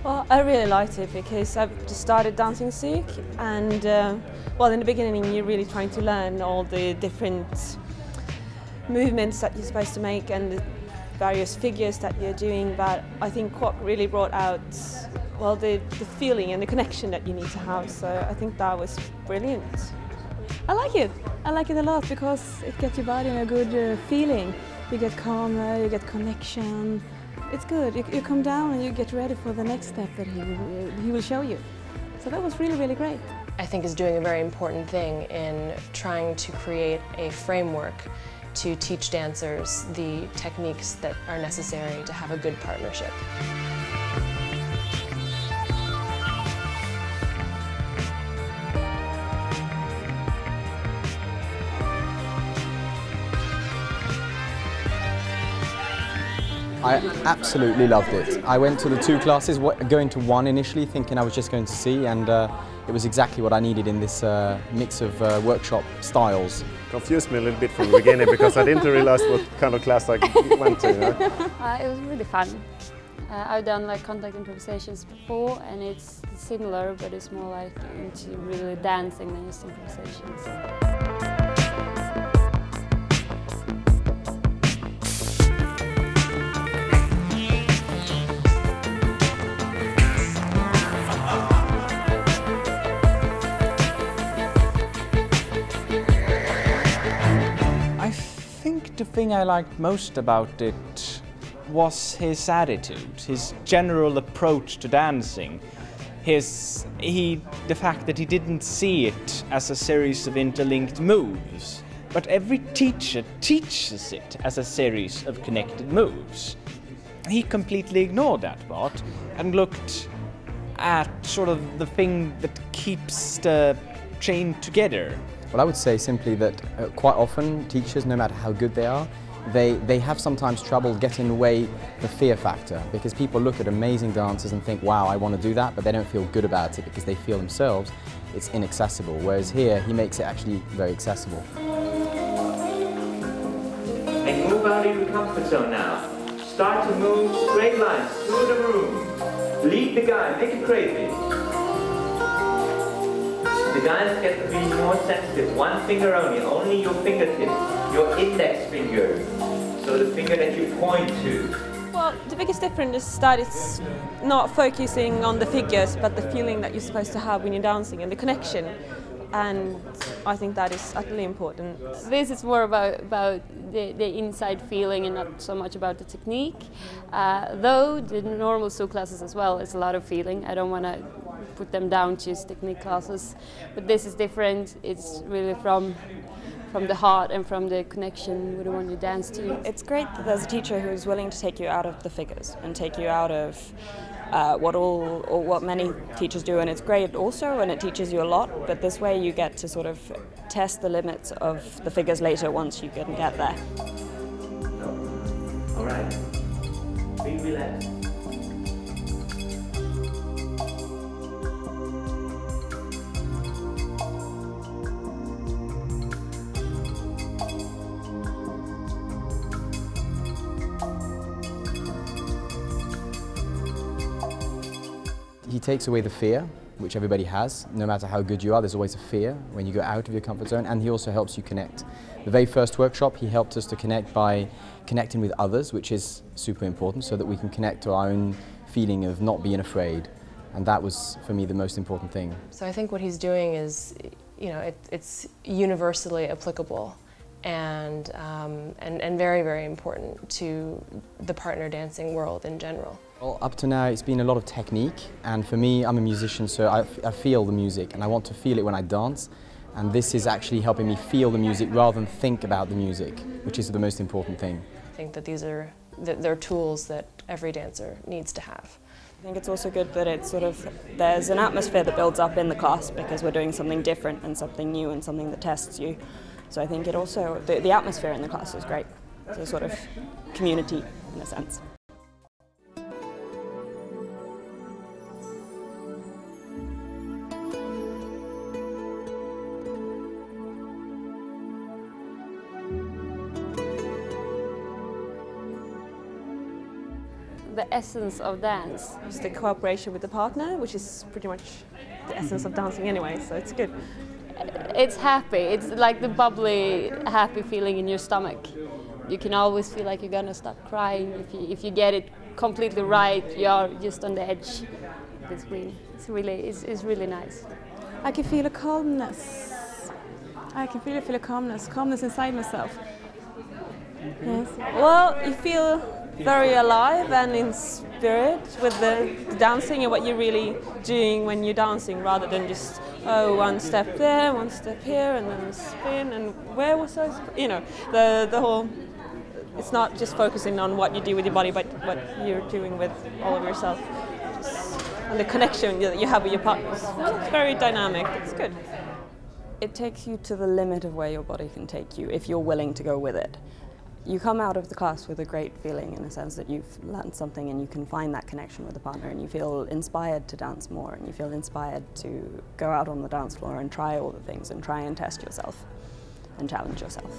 Well, I really liked it because I've just started dancing zouk, and well, in the beginning you're really trying to learn all the different movements that you're supposed to make and the various figures that you're doing, but I think Kwok really brought out well the feeling and the connection that you need to have, so I think that was brilliant. I like it. I like it a lot because it gets your body in a good feeling. You get calmer, you get connection. It's good. You come down and you get ready for the next step that he will show you. So that was really, really great. I think is doing a very important thing in trying to create a framework to teach dancers the techniques that are necessary to have a good partnership. I absolutely loved it. I went to the 2 classes, going to 1 initially thinking I was just going to see, and it was exactly what I needed in this mix of workshop styles. Confused me a little bit from the beginning because I didn't realize what kind of class I went to. You know? It was really fun. I've done like contact improvisations before, and it's similar, but it's more like into really dancing than just improvisations. The thing I liked most about it was his attitude, his general approach to dancing. The fact that he didn't see it as a series of interlinked moves, but every teacher teaches it as a series of connected moves. He completely ignored that part and looked at sort of the thing that keeps the chain together. Well, I would say simply that quite often teachers, no matter how good they are, they have sometimes trouble getting away the fear factor, because people look at amazing dancers and think, wow, I want to do that, but they don't feel good about it because they feel themselves it's inaccessible. Whereas here, he makes it actually very accessible. And move out of your comfort zone now. Start to move straight lines through the room. Lead the guy, make it crazy. The guys get to be more sensitive. 1 finger only your fingertips, your index finger. So the finger that you point to. Well, the biggest difference is that it's not focusing on the figures, but the feeling that you're supposed to have when you're dancing and the connection. And I think that is utterly important. This is more about the inside feeling and not so much about the technique. Though the normal zouk classes as well is a lot of feeling. I don't want to put them down to technique classes, but this is different. It's really from the heart and from the connection with the one you dance to. It's great that there's a teacher who's willing to take you out of the figures and take you out of what many teachers do, and it's great also, and it teaches you a lot, but this way you get to sort of test the limits of the figures later once you can get there. All right, be relaxed. He takes away the fear, which everybody has. No matter how good you are, there's always a fear when you go out of your comfort zone, and he also helps you connect. The very first workshop, he helped us to connect by connecting with others, which is super important, so that we can connect to our own feeling of not being afraid. And that was, for me, the most important thing. So I think what he's doing is, you know, it's universally applicable and very, very important to the partner dancing world in general. Well, up to now it's been a lot of technique, and for me, I'm a musician, so I feel the music and I want to feel it when I dance, and this is actually helping me feel the music rather than think about the music, which is the most important thing. I think that they're tools that every dancer needs to have. I think it's also good that it's sort of, there's an atmosphere that builds up in the class because we're doing something different and something new and something that tests you. So I think it also, the atmosphere in the class is great. It's a sort of community in a sense. the essence of dance? It's the cooperation with the partner, which is pretty much the essence of dancing anyway, so it's good. It's happy. It's like the bubbly, happy feeling in your stomach. You can always feel like you're gonna start crying if you get it completely right. You're just on the edge. It's really nice. I can feel a calmness. I can feel a calmness inside myself. Yes. Well, you feel very alive and in spirit with the dancing and what you're really doing when you're dancing, rather than just, oh, one step there, one step here, and then a spin, and where was I? You know, the whole, it's not just focusing on what you do with your body, but what you're doing with all of yourself. And the connection that you have with your partners. It's very dynamic, it's good. It takes you to the limit of where your body can take you if you're willing to go with it. You come out of the class with a great feeling, in the sense that you've learned something and you can find that connection with the partner, and you feel inspired to dance more, and you feel inspired to go out on the dance floor and try all the things and try and test yourself and challenge yourself.